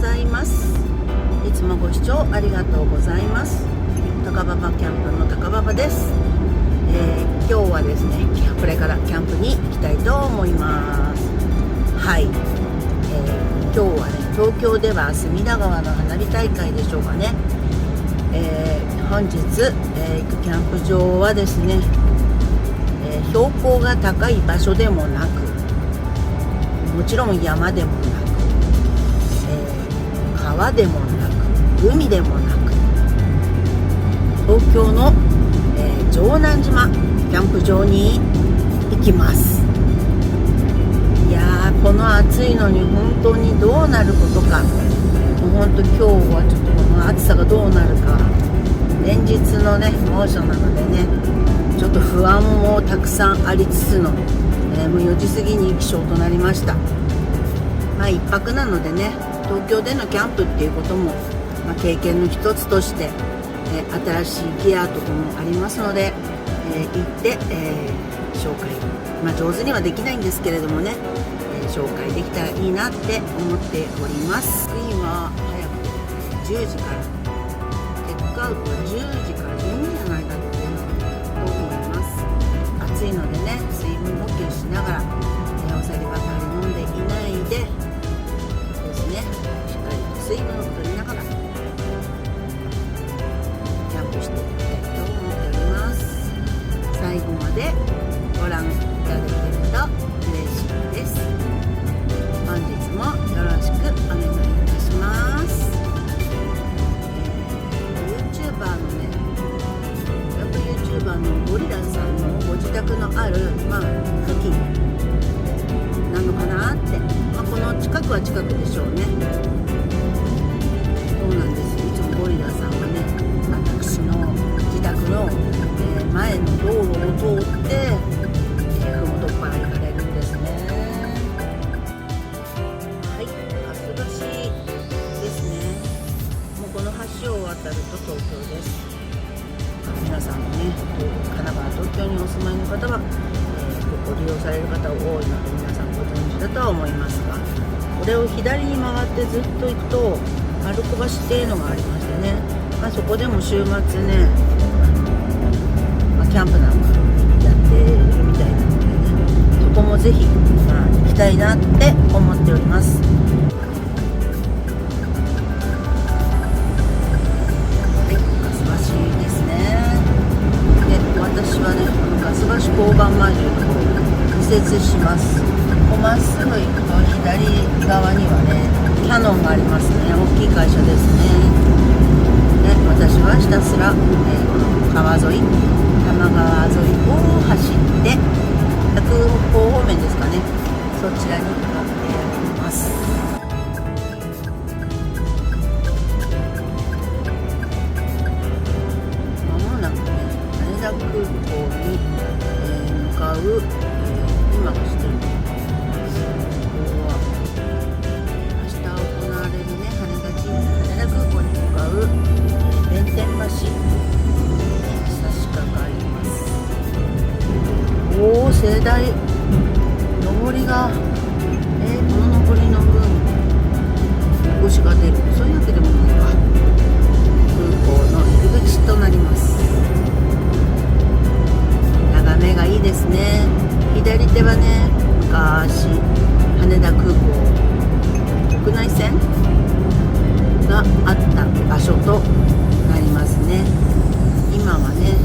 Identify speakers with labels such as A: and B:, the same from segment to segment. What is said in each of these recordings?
A: ざいます。いつもご視聴ありがとうございます。高馬場キャンプの高馬場です。今日はですね、これからキャンプに行きたいと思います。はい、今日はね、東京では隅田川の花火大会でしょうかね。本日、行くキャンプ場はですね、標高が高い場所でもなく、もちろん山でもなく、川でもなく、海でもなく、東京の、城南島キャンプ場に行きます。いやー、この暑いのに本当にどうなることか。もう本当今日はちょっとこの暑さがどうなるか、連日のね猛暑なのでね、ちょっと不安もたくさんありつつの、もう4時過ぎに起床となりました。一泊なのでね、東京でのキャンプっていうことも、経験の一つとして、新しいギアとかもありますので、行って、紹介、上手にはできないんですけれどもね、紹介できたらいいなって思っております。今早く10時からチェックアウトは10時から12時の間と思います。暑いのでね、水分補給しながら、お酒ばかり飲んでいないでですね、しっかりと水分を取りながらキャンプしていきたいと思っております。最後までご覧いただけると嬉しいです。本日もよろしくお願いいたします。YouTuber のね、YouTuber のゴリラさんのご自宅のある、付近なのかなって、この近くは近くでしょうね。そうなんです。いつもゴリラさんはね、私の自宅の、前の道路を通ってふもとっぱら行かれるんですね。はい、春日市ですね。もうこの橋を渡ると東京です。皆さんもね、神奈川、東京にお住まいの方は、ここ利用される方多いので皆さんご存知だとは思いますが、これを左に曲がってずっと行くと丸子橋っていうのがありましてね、そこでも週末ね、キャンプなんかやっているみたいなのでね、そこもぜひ、行きたいなって思っております。私はね、ガス橋交番前というところを右折します。まっすぐ行くと左側にはね、キヤノンがありますね。大きい会社ですね。私はひたすら、川沿い、多摩川沿いを走って洛北方面ですかね、そちらに向かっております。空港に、向かう、今走ってるのは明日行われるね、羽田空港に向かう弁天橋に差し掛かります。盛大上りが、この上りの分少しが出る、そういうわけでもないか。空港の入り口となります。眺めがいいですね。左手はね、昔羽田空港国内線があった場所となりますね。今はね、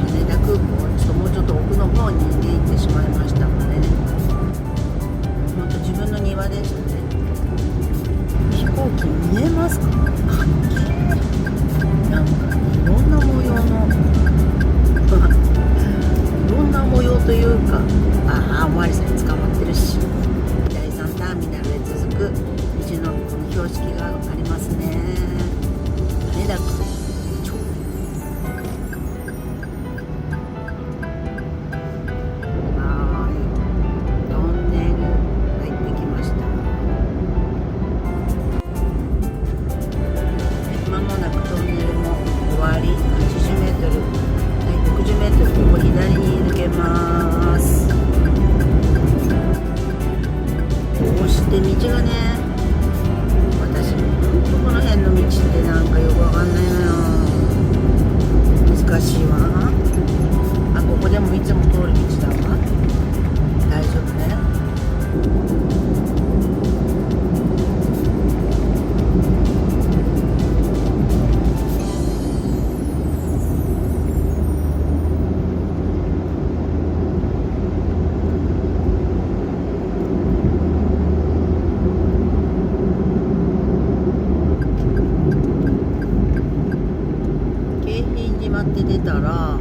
A: 羽田空港はもうちょっと奥の方に行ってしまいましたのでね、ほんと自分の庭ですね。飛行機見えますか？かっけえ。なんかいろんな模様の模様というか、おまわりさんに捕まってるし、第3ターミナルへ続く道の標識がありますね。羽田空港トンネル入ってきました。間もなくトンネルも終わり、80メートル、60メートル、ここ左に抜けます。こうして道がね、んとこの辺の道ってなんかよくわかんないのよ。難しいわ。あ、ここでもいつも通る道だわ。大丈夫ね。京浜島って出たら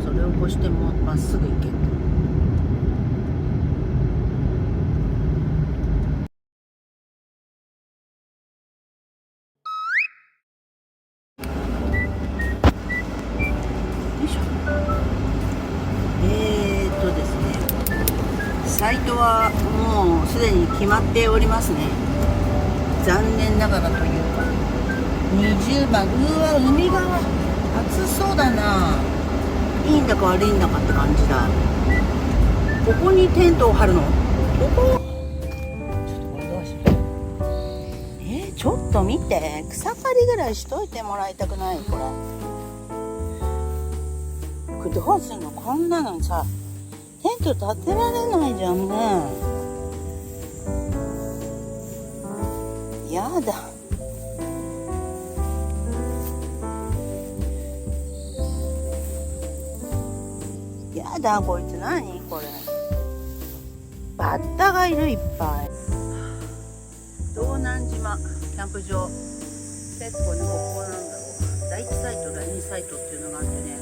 A: それを越してもまっすぐ行ける。よいしょ。ですね、サイトはもうすでに決まっておりますね。残念ながらというか、20番、うわ、海側暑そうだな。いいんだか悪いんだかって感じだ。ここにテントを張るの？ここ？ちょっとこれどうしよう。ちょっと見て、草刈りぐらいしといてもらいたくない？これどうすんの？こんなのさ、テント立てられないじゃんね。やだ。やだ、こいつ何これ。バッタがいる、いっぱい。道南島キャンプ場、結構ね、ここなんだろう、第1サイト第2サイトっていうのがあってね、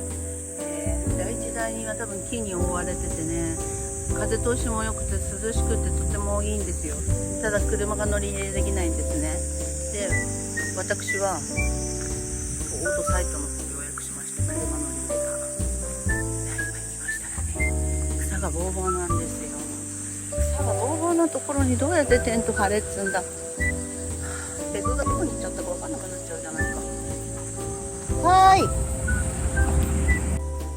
A: 第1第2は多分木に覆われててね、風通しも良くて涼しくてとてもいいんですよ。ただ車が乗り入れできないんですね。で、私はオートサイトの方で予約しまして、車乗り入れが今行きましたらね、草がボーボーなんですよ。草がボーボーなところにどうやってテント張れっつんだ。ペグがどこに行っちゃったか分かんなくなっちゃうじゃないか。はーい、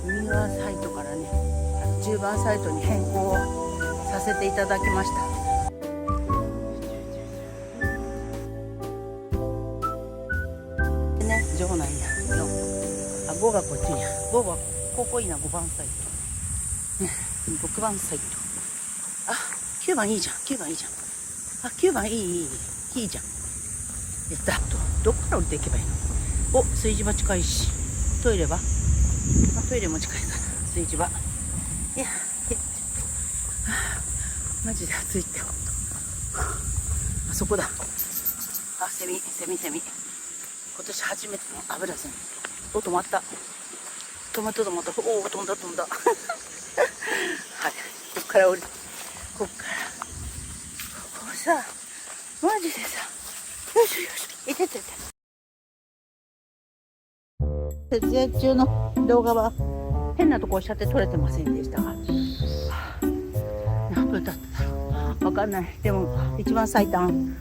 A: 海側サイトからね、10番サイトに変更させていただきました。でね、城内やの、あ、5がこっちや。5はここいいな、5番サイト。ね、6番サイト。あ、9番いいじゃん、9番いいじゃん。あ、9番いいじゃん。やった。どっから降りていけばいいの？お、炊事場近いし、トイレは？トイレも近いから炊事場。いや、マジで暑いってほんと。あそこだ。あ、セミ。今年初めての油セミ。お、止まった。おお、飛んだ。はい、こっから降り、こっから、ここさ、マジでさ、よいしょ、いて。節約中の動画は変なとこおっしゃって撮れてませんでしたが、何分経っただろう、わかんない。でも一番最短、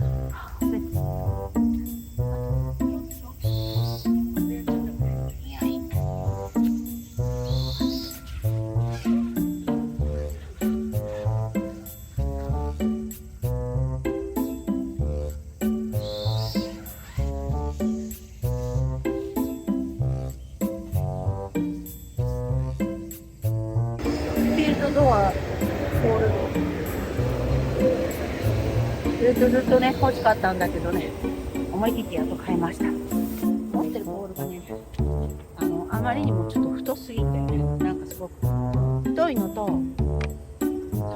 A: ドアホールドずっとね欲しかったんだけどね、思い切ってやっと買いました。持ってるボールがね、あまりにもちょっと太すぎてね、なんかすごく太いのとちょ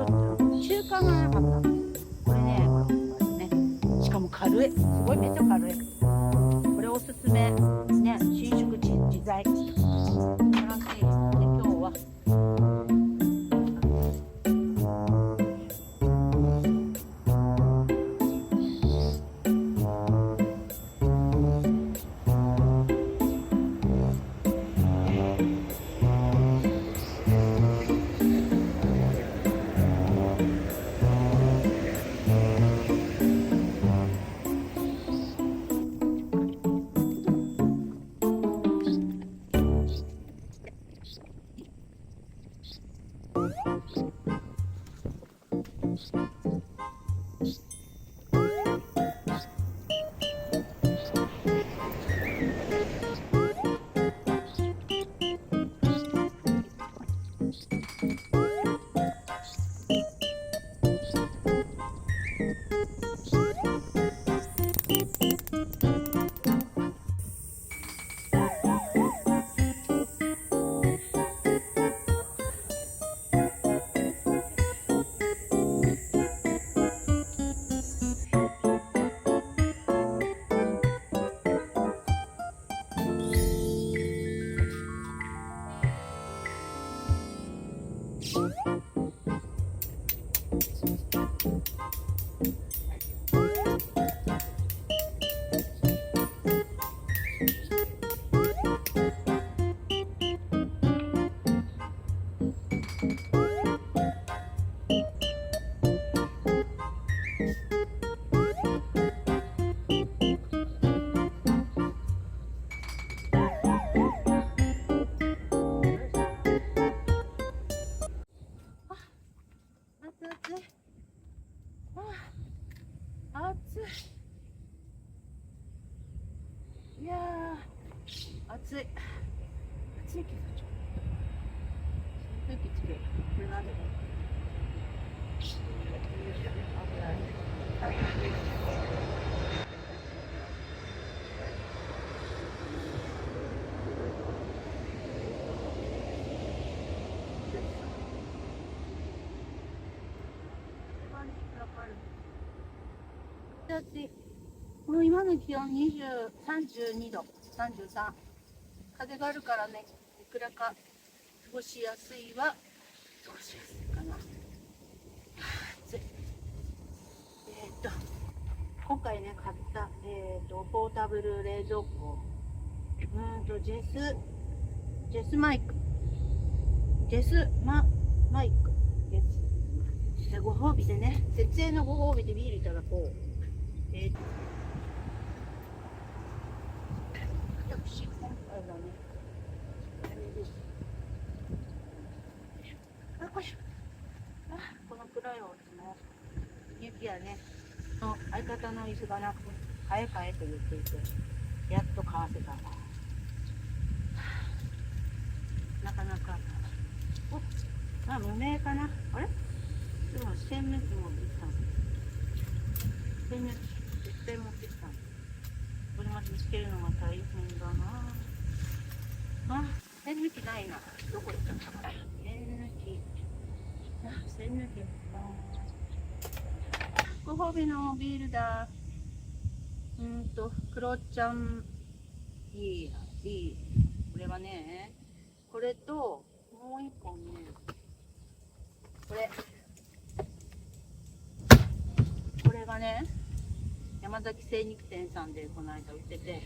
A: っと中間がなかったんです。これね、しかも軽い、すごいめっちゃ軽い。これおすすめね、伸縮自在、素晴らしい。で、今日は暑い。いやー、暑い。暑いけどちょっと。扇風機つける。これなんでだろう。危ない。暑い。もう今の気温32度、33。風があるからね、いくらか過ごしやすいは過ごしやすいかな。暑い。今回ね、買った、ポータブル冷蔵庫。ジェスマイク。マイクです。で、ご褒美でね、設営のご褒美でビールいただこう。私、今回はね、あれです。この暗いお家も、雪やね、相方の椅子がなく、買えと言っていて、やっと買わせた。なかなか、無名かな。あれでも、洗面器もできたの。洗面器、絶対持ってきたの。これまで見つけるのが大変だな。洗面器ないな。どこ行ったのかな。洗面器。ご褒美のビールだ。黒ちゃん。いい。これはね、これと、もう一本ね、これがね、山崎精肉店さんでこの間売ってて、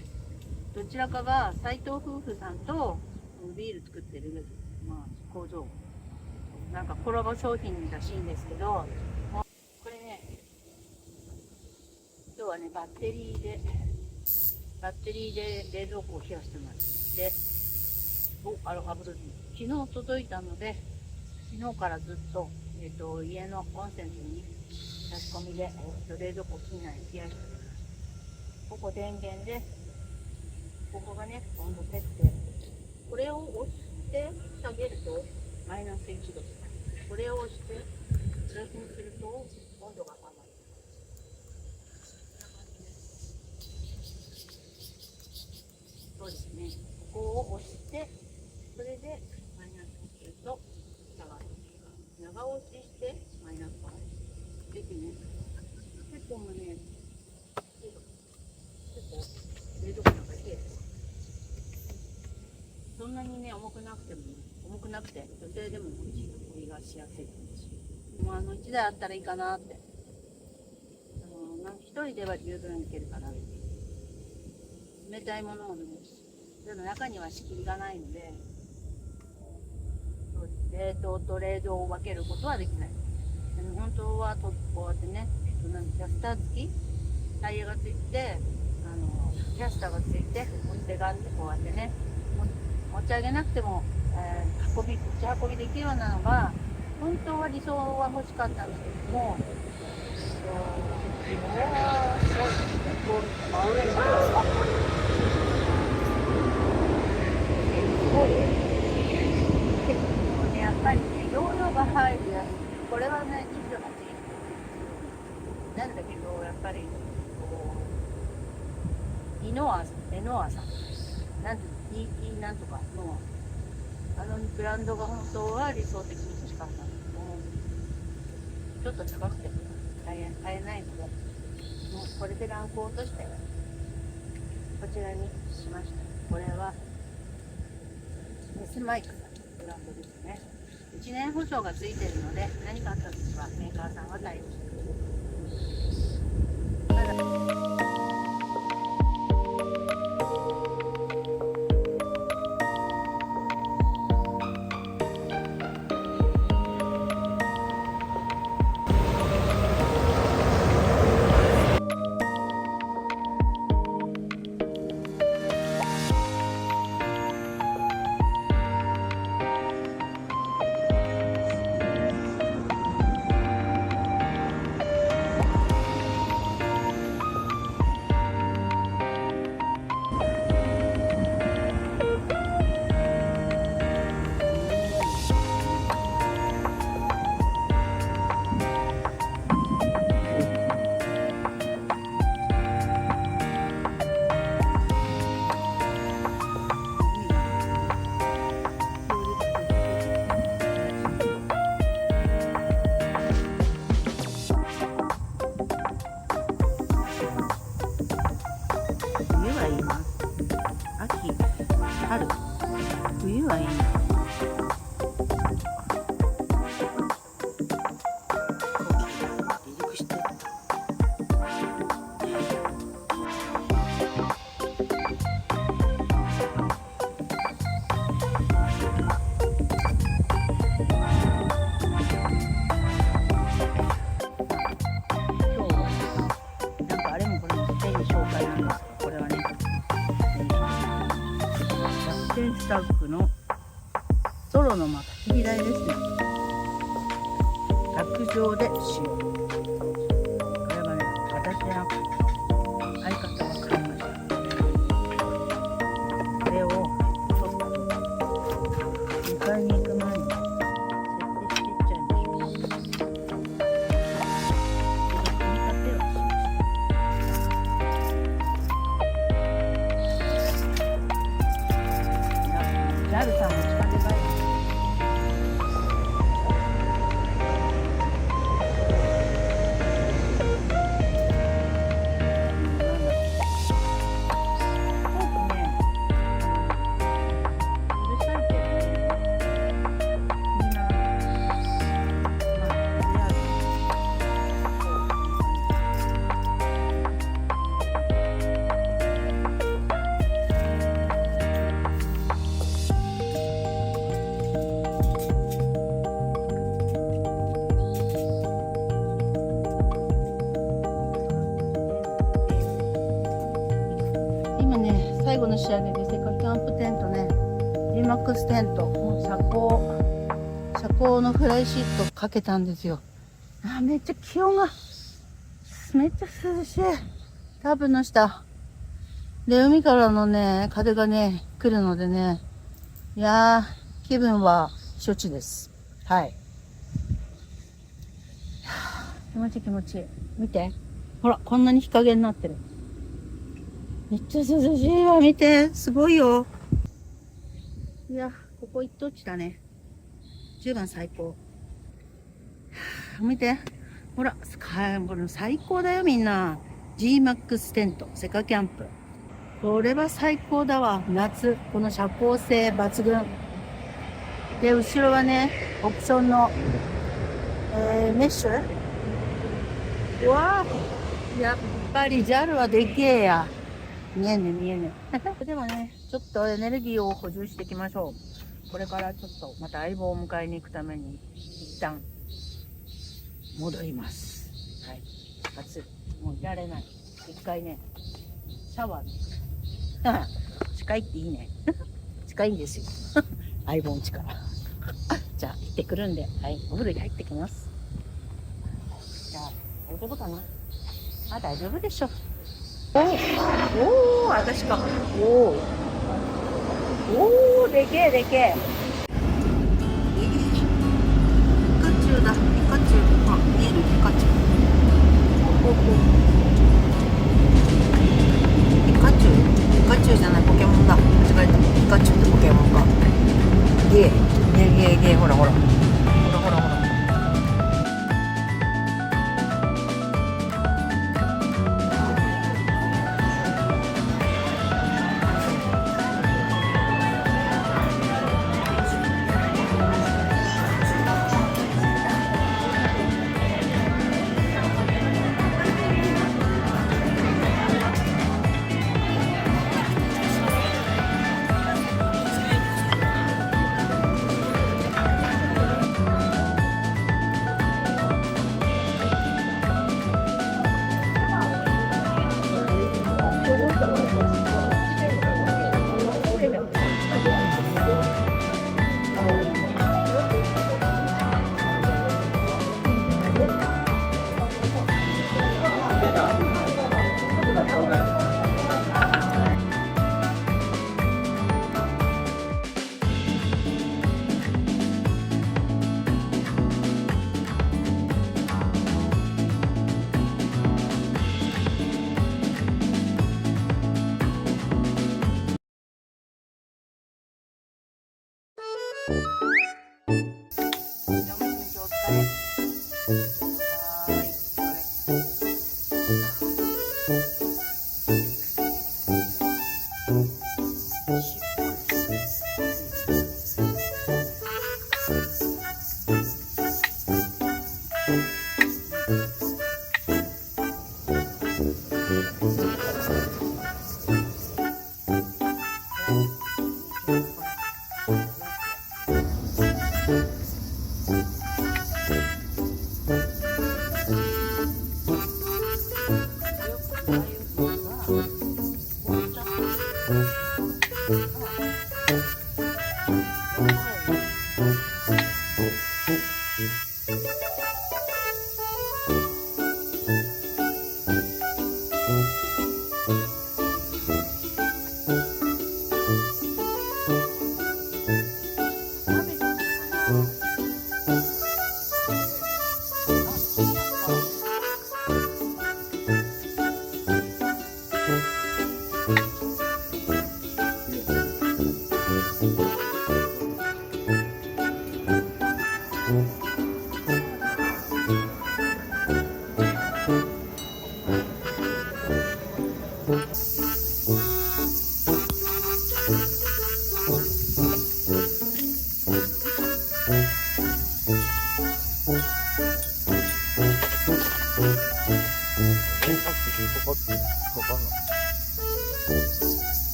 A: どちらかが斉藤夫婦さんとビール作ってる、工場、なんかコラボ商品らしいんですけど、これね、今日はね、バッテリーで冷蔵庫を冷やしてます。で、昨日届いたので、昨日からずっと、家のコンセントに差し込みで、冷蔵庫機内に冷やしてます。ここ電源で、ここがね、温度設定。これを押して下げるとマイナス1度。これを押してプラスにすると温度が上がる。そうですね。ここを押して、それでマイナスにすると下がる。長押ししてマイナスが上がる。ぜひね、結構もね、冷蔵庫の中で冷えてる。そんなにね、重くなくて、女性でも持ちがしやすいし、1台あったらいいかなって。1人では十分いけるかな。冷たいものを飲むし、でも中には仕切りがないので、冷凍と冷蔵を分けることはできない。でも本当はこうやってね、キャスター付きタイヤがついて、キャスターがついて、持ち手があって、こうやってね、持ち上げなくても、持ち運びできるようなのが、本当は理想は欲しかったんですけども、やっぱりね、容量が入るやつ、これはね、28なんだけど、やっぱり、エノアさん、なんとかの、ブランドが本当は理想的に欲しかったんですけど、ちょっと高くて買えないので、もうこれでランクを落として、こちらにしました。これは、メスマイクさんのブランドですね。1年保証がついているので、何かあった時はメーカーさんが対応してくれる。がいいの？離陸してる。スタッフのソロのまた焚き火台ですね。卓上で使用。これはね、私じゃなくて相方が買いました。これをちょっと迎えに行く前に設定していっちゃいましょう。組み立てをしました。JAL さんも近手がいい。今ね、最後の仕上げでセカキャンプテントね、GMAX テント、もう遮光のフライシートかけたんですよ。めっちゃ気温が、めっちゃ涼しい。タブの下。で、海からのね、風がね、来るのでね、いやー、気分は処置です。はい。気持ちいい気持ちいい。見て。ほら、こんなに日陰になってる。めっちゃ涼しいわ、見て。すごいよ。いや、ここ一等地だね。10番最高。見て。ほら、これ最高だよ、みんな。GMAX テント、セカキャンプ。これは最高だわ。夏、この遮光性抜群。で、後ろはね、オプションの、メッシュ。うわぁ、やっぱり JAL はでけえや。見えんね見えんね。でもね、ちょっとエネルギーを補充していきましょう。これからちょっとまた相棒を迎えに行くために、一旦、戻ります。はい。暑い。もういられない。一回ね、シャワー。近いっていいね。近いんですよ。相棒ん家から。じゃあ、行ってくるんで、はい、お風呂に入ってきます。じゃあ、大丈夫かな？大丈夫でしょ。おー、私か。おー、でけえ、でけえ。ピカチュウだ、ピカチュウ。見える、ピカチュウ。ピカチュウじゃない、ポケモンだ。間違えた。ピカチュウってポケモンか。ゲー、ほらほら。ほらほらほら。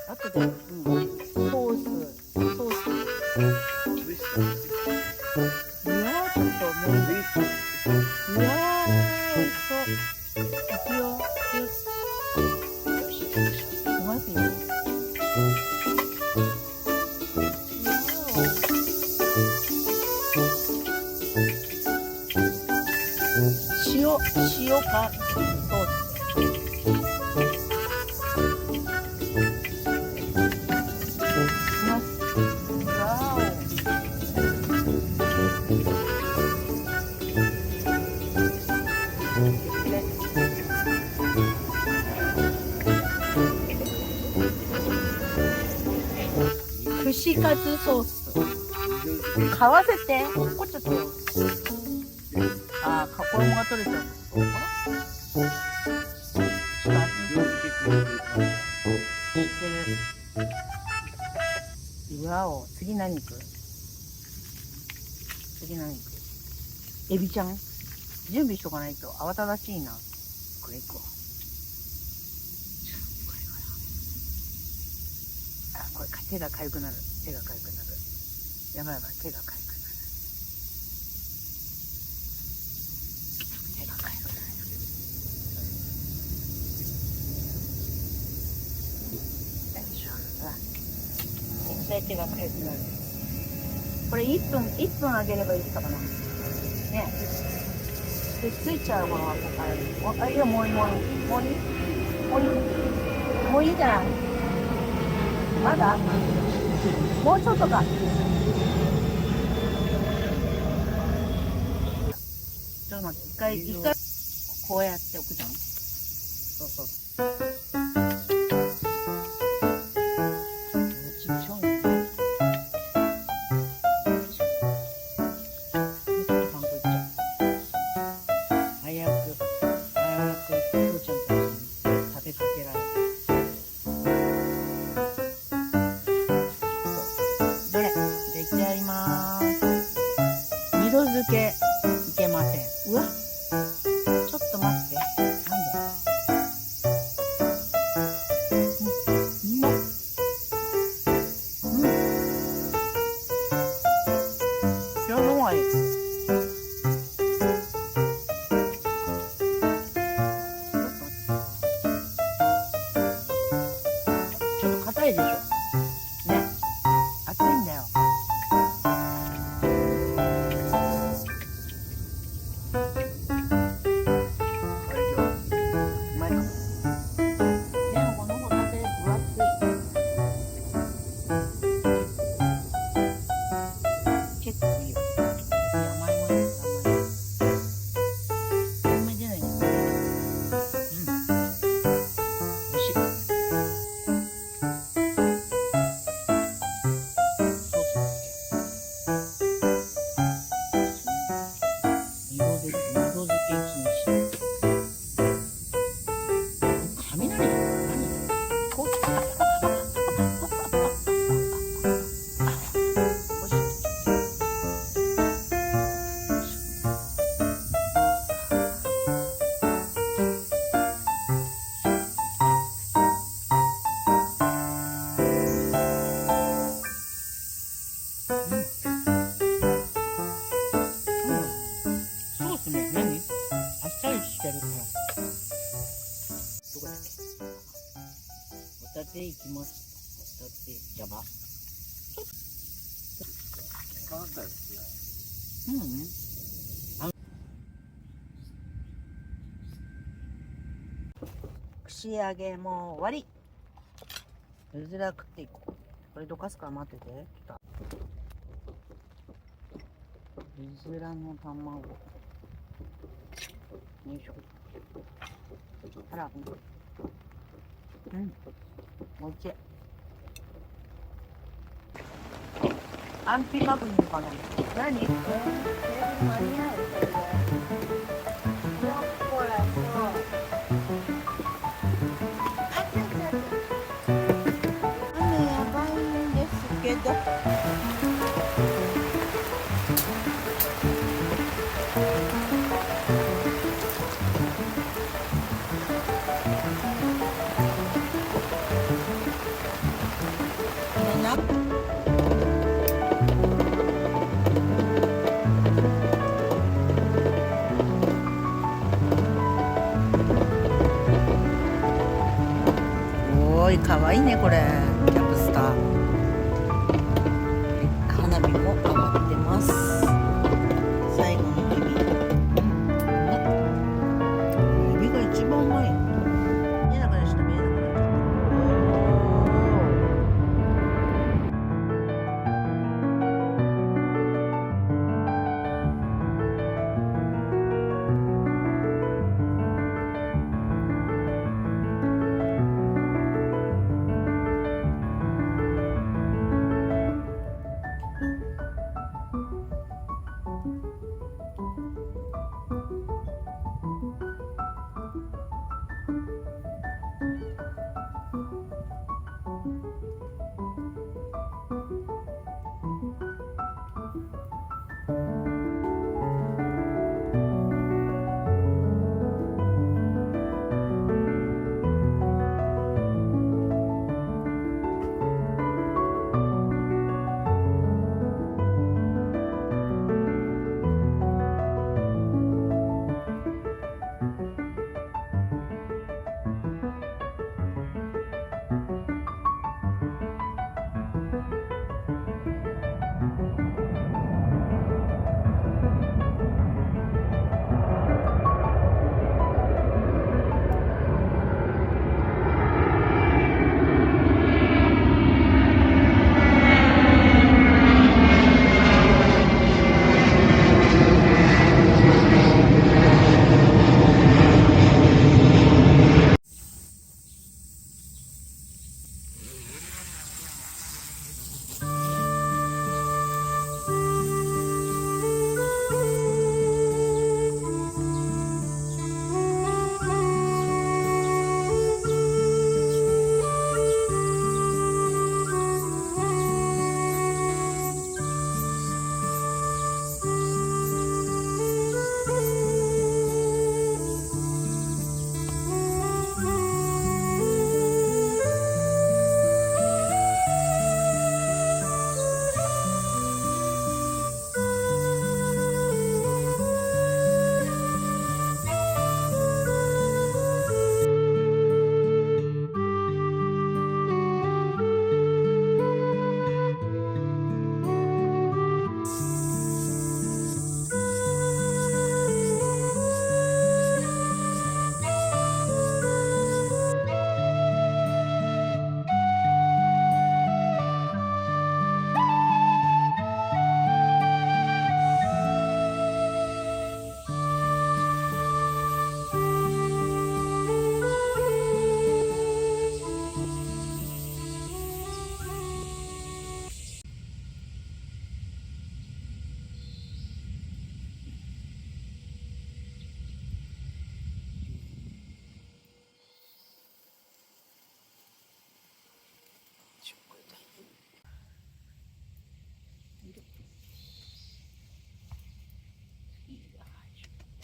A: 後で、ソース。いやー、ちょっともう、いやー、美味しそう。いくよ。よし。いますよ。塩かソース。串カツソース買わせて落っこっちゃったよ。ああ、衣が取れちゃうってことかな。知ってる。うわお、次何行く？エビちゃん準備しとかないと慌ただしいな。これ行こう。これ手が痒くなる。やばい、手が痒くなる。絶対手が痒くなる。これ1分揚げればいいかな。ね。で、ついちゃうものはあ、いや、もういいじゃない。まだもうちょっとか。ちょっと待って、一回こうやっておくじゃん。そう。色付けいけません。うわ、ちょっと待って。なんで？その方がいい。ちょっと硬いでしょ。ね。熱いんだよ。結構いいよ。ていきます。だってやば。
B: 関西です
A: うん。串揚げも終わり。うずら食っていこう。これどかすから待ってて。うずらの卵。よいしょ。あら、うん。おいしい。安否確認かな。何？間に合う。これ、雨やばいんですけど。おーい、かわいいねこれ、キャプスター。花火も上がってます。最後の日々。エビが一番うまい。見えなくなっちゃった、見えなくなっちゃった。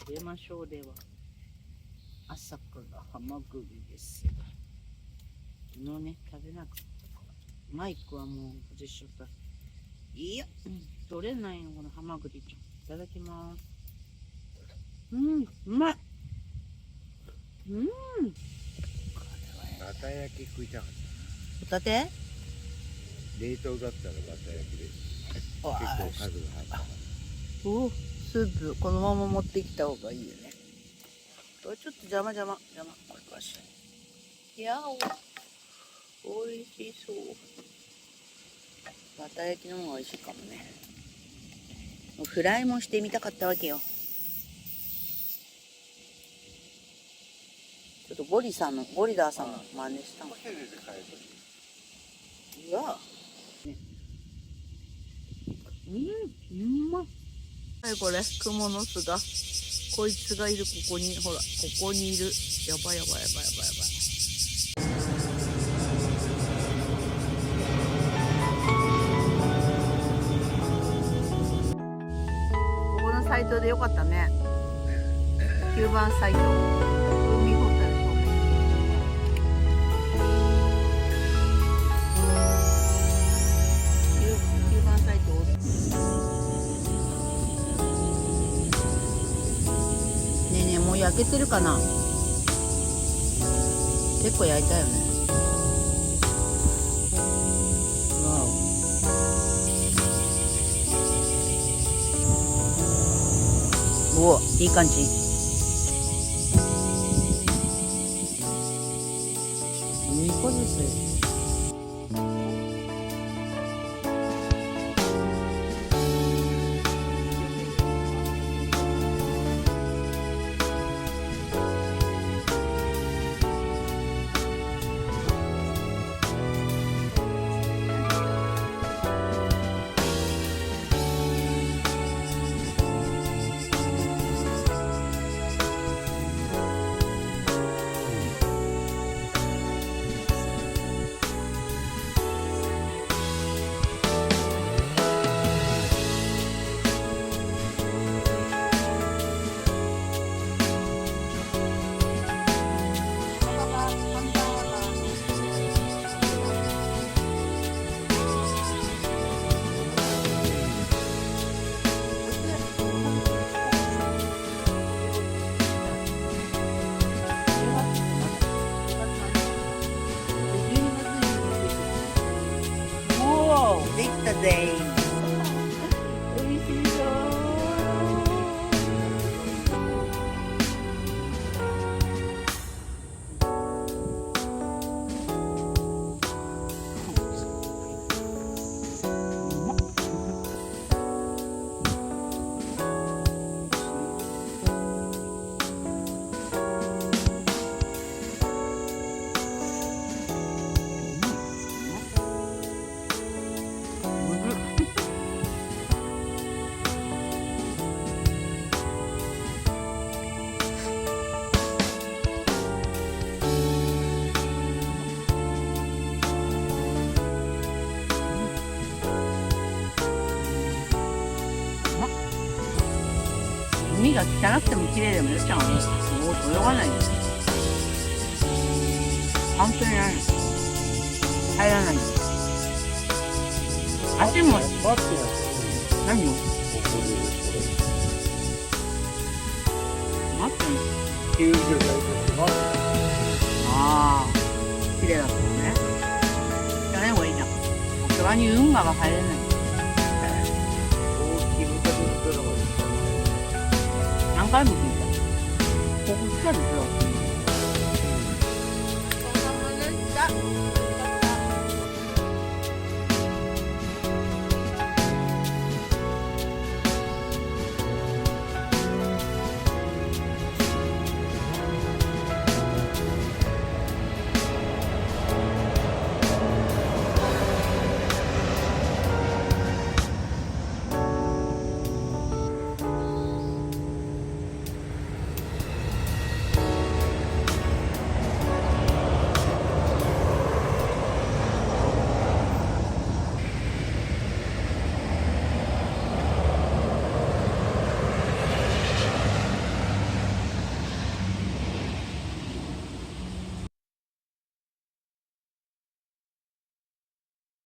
A: 食べましょう。では朝からハマグリです。昨日ね食べなかったからマイクはもう外しちゃった。いや、取れないよこのハマグリちゃん。いただきます。うまい。
B: バター焼き食いたかった。
A: ホタテ？
B: 冷凍だったらバタ焼きで結構
A: わあ
B: 数が入る。
A: おスープこのまま持ってきた方がいいよね。これちょっと邪魔。これかしら。いやおいしそう。バタ焼きの方が美味しいかもね。フライもしてみたかったわけよ。ちょっとゴリダーさんの真似したの。
B: ホテルで買え
A: うわ、ね、うまっ。はい、これクモの巣が、こいつがいる。ここにほら、ここにいる。やばい。ここのサイトでよかったね。9番サイト、海ホタル9番サイトをねえねえ、もう焼けてるかな。結構焼いたよね。わお、いい感じ。2個ずつ。できたぜ。おいしいよ。海が汚くても綺麗でもよっちゃんはもう泳がないんです。本当にないの。入らないんです。足も
B: 待ってや
A: 何を
B: ここで
A: 待ってんの。
B: 救助隊として待って
A: ああ、綺麗だったのね。じゃない方がいいじゃん。さすがに運河が入れない。
B: 大きい豚のドラマです。
A: 何回も聞いた。ここ来たでしょ。